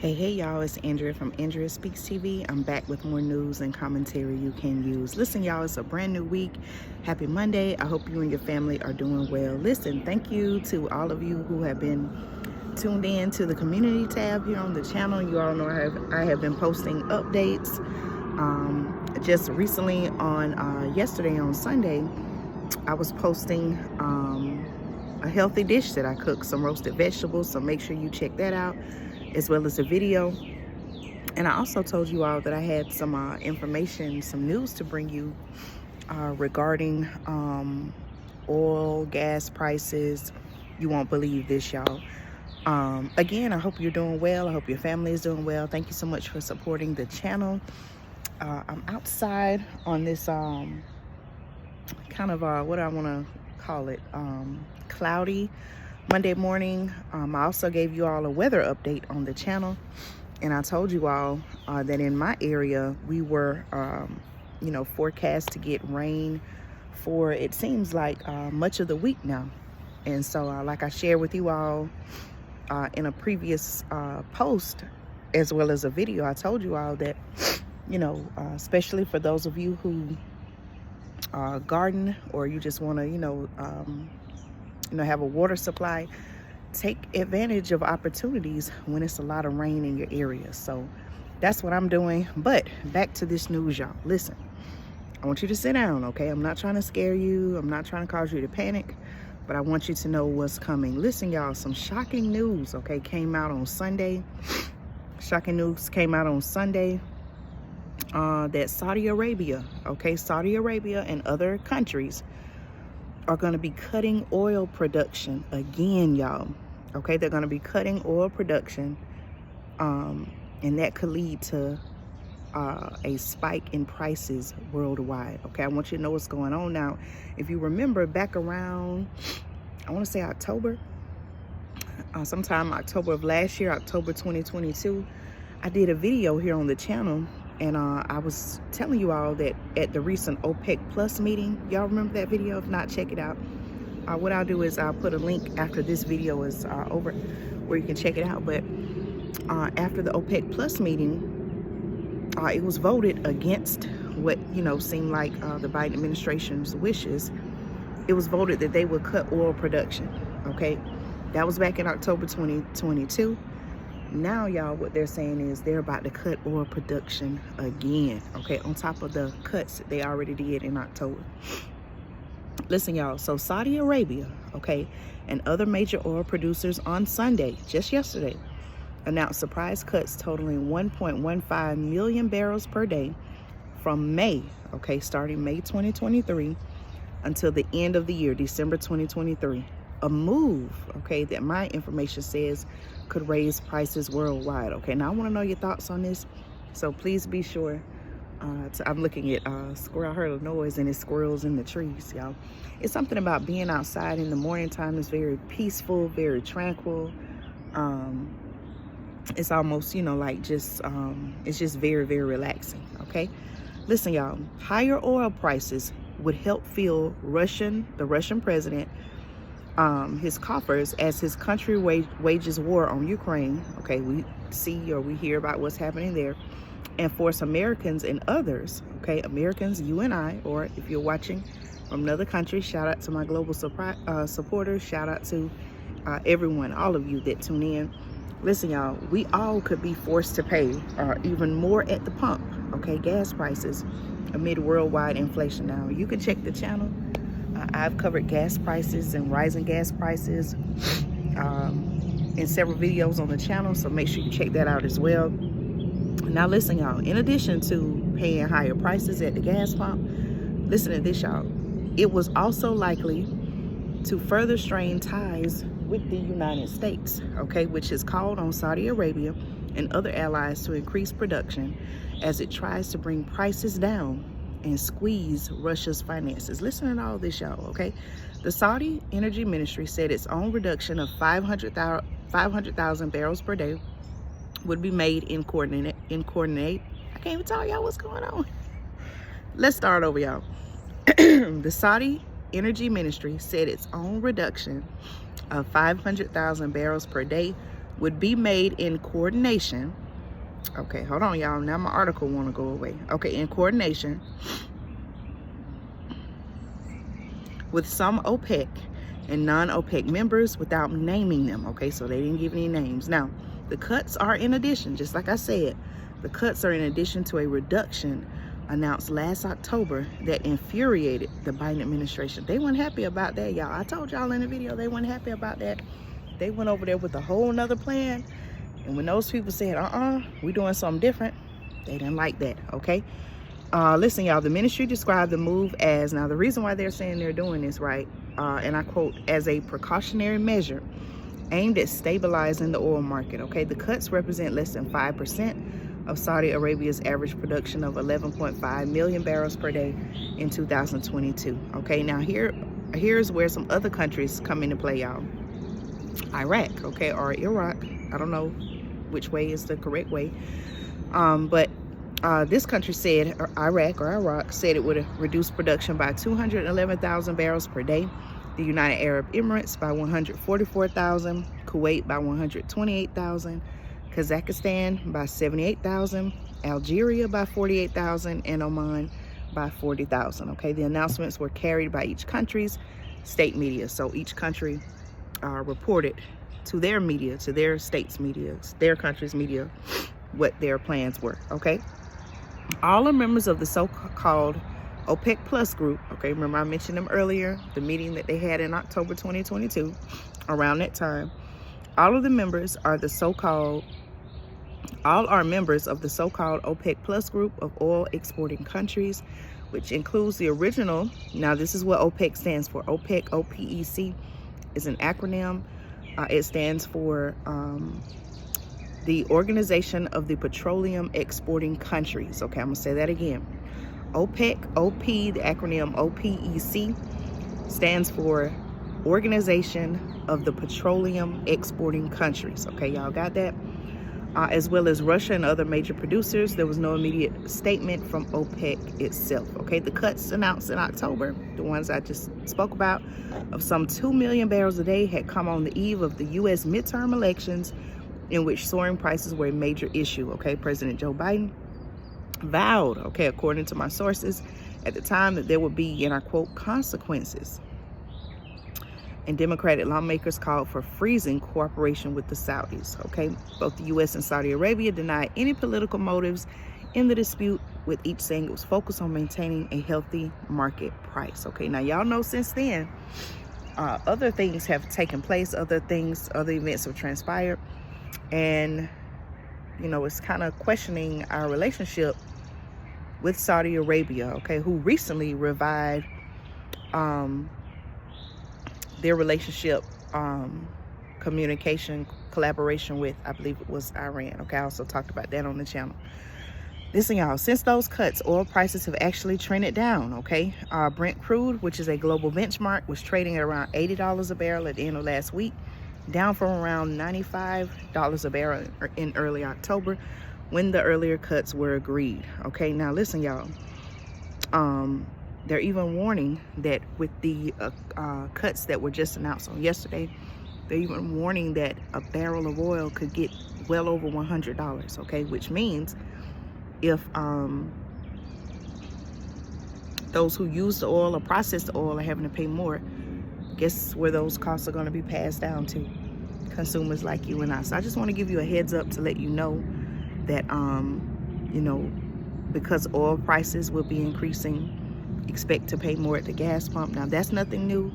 Hey y'all, it's Andrea from Andrea Speaks TV. I'm back with more news and commentary you can use. Listen y'all, it's a brand new week. Happy Monday. I hope you and your family are doing well. Listen, thank you to all of you who have been tuned in to the community tab here on the channel. You all know I have been posting updates. Just recently on yesterday on Sunday, I was posting a healthy dish that I cooked, some roasted vegetables, so make sure you check that out, as well as a video. And I also told you all that I had some information, some news to bring you regarding oil, gas prices. You won't believe this, y'all. Again, I hope you're doing well. I hope your family is doing well. Thank you so much for supporting the channel. I'm outside on this kind of what I want to call it, cloudy Monday morning. I also gave you all a weather update on the channel, and I told you all that in my area we were forecast to get rain for, it seems like, much of the week now. And so like I shared with you all in a previous post, as well as a video, I told you all that especially for those of you who garden, or you just want to have a water supply, take advantage of opportunities when it's a lot of rain in your area. So that's what I'm doing. But back to this news, y'all. Listen, I want you to sit down, okay? I'm not trying to scare you. I'm not trying to cause you to panic, but I want you to know what's coming. Listen, y'all, some shocking news, okay, came out on Sunday. Shocking news came out on Sunday that Saudi Arabia and other countries are going to be cutting oil production again, y'all. Okay, they're going to be cutting oil production, and that could lead to a spike in prices worldwide. Okay, I want you to know what's going on now. If you remember back around, I want to say October, sometime October of last year, October 2022, I did a video here on the channel, and I was telling you all that at the recent OPEC Plus meeting, y'all remember that video? If not, check it out. What I'll do is I'll put a link after this video is over where you can check it out. But after the OPEC Plus meeting, it was voted against what seemed like the Biden administration's wishes. It was voted that they would cut oil production. Okay, that was back in October 2022. Now, y'all, what they're saying is they're about to cut oil production again, okay, on top of the cuts that they already did in October. Listen, y'all, so Saudi Arabia, okay, and other major oil producers on Sunday, just yesterday, announced surprise cuts totaling 1.15 million barrels per day from May, okay, starting May 2023 until the end of the year, December 2023. A move, okay, that my information says could raise prices worldwide. Okay, now I want to know your thoughts on this, so please be sure I'm looking at squirrel. I heard a noise, and it's squirrels in the trees, y'all. It's something about being outside in the morning time. It's very peaceful, very tranquil. It's almost like just it's just very, very relaxing. Okay, listen, y'all, higher oil prices would help fuel the Russian president his coffers as his country wages war on Ukraine. Okay, we see or we hear about what's happening there, and force Americans and others, okay, Americans, you and I, or if you're watching from another country, shout out to my global supporters, shout out to everyone, all of you that tune in. Listen, y'all, we all could be forced to pay even more at the pump, okay, gas prices amid worldwide inflation. Now, you can check the channel. I've covered gas prices and rising gas prices in several videos on the channel, so make sure you check that out as well. Now, listen, y'all, in addition to paying higher prices at the gas pump, listen to this, y'all, it was also likely to further strain ties with the United States, okay, which has called on Saudi Arabia and other allies to increase production as it tries to bring prices down and squeeze Russia's finances. Listen to all this, y'all, okay? The Saudi Energy Ministry said its own reduction of 500,000 barrels per day would be made in coordinate. I can't even tell y'all what's going on. Let's start over, y'all. The Saudi Energy Ministry said its own reduction of 500,000 barrels per day would be made in coordination. Okay, hold on, y'all. Now my article want to go away. Okay, in coordination with some OPEC and non-OPEC members without naming them. Okay, so they didn't give any names. Now, the cuts are in addition, just like I said, the cuts are in addition to a reduction announced last October that infuriated the Biden administration. They weren't happy about that, y'all. I told y'all in the video they weren't happy about that. They went over there with a whole nother plan. And when those people said, we're doing something different, they didn't like that, okay? Listen, y'all, the ministry described the move as, now the reason why they're saying they're doing this, right, and I quote, as a precautionary measure aimed at stabilizing the oil market, okay? The cuts represent less than 5% of Saudi Arabia's average production of 11.5 million barrels per day in 2022, okay? Now here's where some other countries come into play, y'all. Iraq, okay, or Iraq, I don't know which way is the correct way, but this country said, Iraq said it would reduce production by 211,000 barrels per day, the United Arab Emirates by 144,000, Kuwait by 128,000, Kazakhstan by 78,000, Algeria by 48,000, and Oman by 40,000. Okay, the announcements were carried by each country's state media. So each country reported to their media, to their state's media, their country's media, what their plans were. Okay, all are members of the so-called OPEC Plus group. Okay, remember I mentioned them earlier, the meeting that they had in October 2022. Around that time, all are members of the so-called OPEC Plus group of oil exporting countries, which includes the original. Now this is what OPEC stands for. OPEC, OPEC is an acronym. It stands for the Organization of the Petroleum Exporting Countries. Okay, I'm gonna say that again. OPEC, OP, the acronym OPEC, stands for Organization of the Petroleum Exporting Countries. Okay, y'all got that? As well as Russia and other major producers. There was no immediate statement from OPEC itself. Okay, the cuts announced in October, the ones I just spoke about, of some 2 million barrels a day had come on the eve of the U.S. midterm elections, in which soaring prices were a major issue. Okay, President Joe Biden vowed, okay, according to my sources at the time, that there would be, and I quote, consequences. And Democratic lawmakers called for freezing cooperation with the Saudis. Okay, both the U.S. and Saudi Arabia denied any political motives in the dispute, with each saying it was focused on maintaining a healthy market price. Okay, now y'all know since then, other things have taken place, other events have transpired, and you know, it's kind of questioning our relationship with Saudi Arabia, okay, who recently revived their relationship, communication, collaboration with, I believe it was Iran. Okay, I also talked about that on the channel. Listen, y'all, since those cuts, oil prices have actually trended down, okay? Brent crude, which is a global benchmark, was trading at around $80 a barrel at the end of last week, down from around $95 a barrel in early October, when the earlier cuts were agreed. Okay, now listen, y'all, they're even warning that with the cuts that were just announced on yesterday, they're even warning that a barrel of oil could get well over $100, okay, which means if those who use the oil or process the oil are having to pay more, guess where those costs are going to be passed down to? Consumers like you and I. So I just want to give you a heads up to let you know that you know, because oil prices will be increasing, expect to pay more at the gas pump. Now that's nothing new.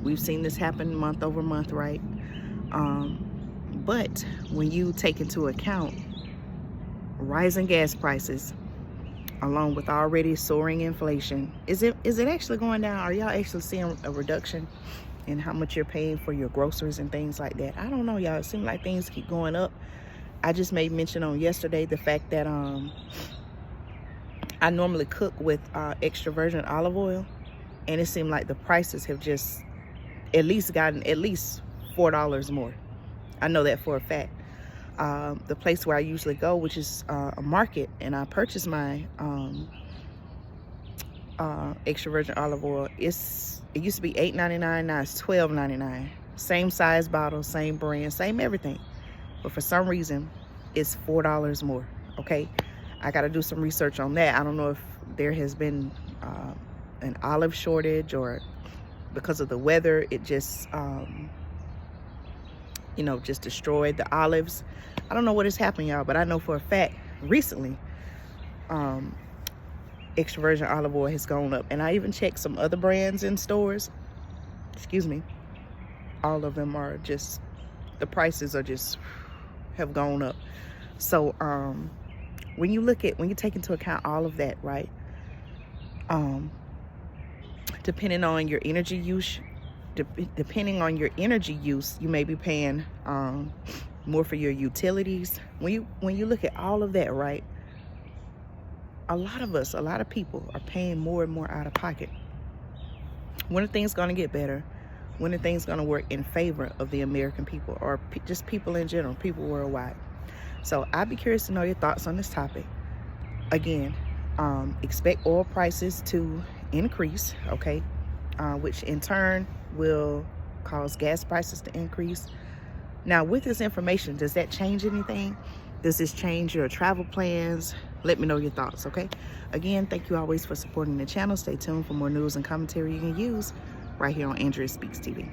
We've seen this happen month over month, right? But when you take into account rising gas prices along with already soaring inflation, is it actually going down? Are y'all actually seeing a reduction in how much you're paying for your groceries and things like that? I don't know, y'all. It seems like things keep going up. I just made mention on yesterday the fact that I normally cook with extra virgin olive oil, and it seemed like the prices have just at least gotten at least $4 more. I know that for a fact. The place where I usually go, which is a market, and I purchase my extra virgin olive oil, it used to be $8.99, now it's $12.99. Same size bottle, same brand, same everything. but for some reason it's $4 more. Okay, I got to do some research on that. I don't know if there has been an olive shortage, or because of the weather it just just destroyed the olives. I don't know what is happening, y'all, but I know for a fact recently extra virgin olive oil has gone up. And I even checked some other brands in stores. Excuse me. All of them are just, the prices are just have gone up. So when you take into account all of that, right, depending on your energy use, you may be paying more for your utilities. When you look at all of that, right, a lot of people are paying more and more out of pocket. When are things going to get better? When are things going to work in favor of the American people, or just people in general, people worldwide? So I'd be curious to know your thoughts on this topic. Again, expect oil prices to increase, okay, which in turn will cause gas prices to increase. Now, with this information, does that change anything? Does this change your travel plans? Let me know your thoughts, okay? Again, thank you always for supporting the channel. Stay tuned for more news and commentary you can use right here on Andrea Speaks TV.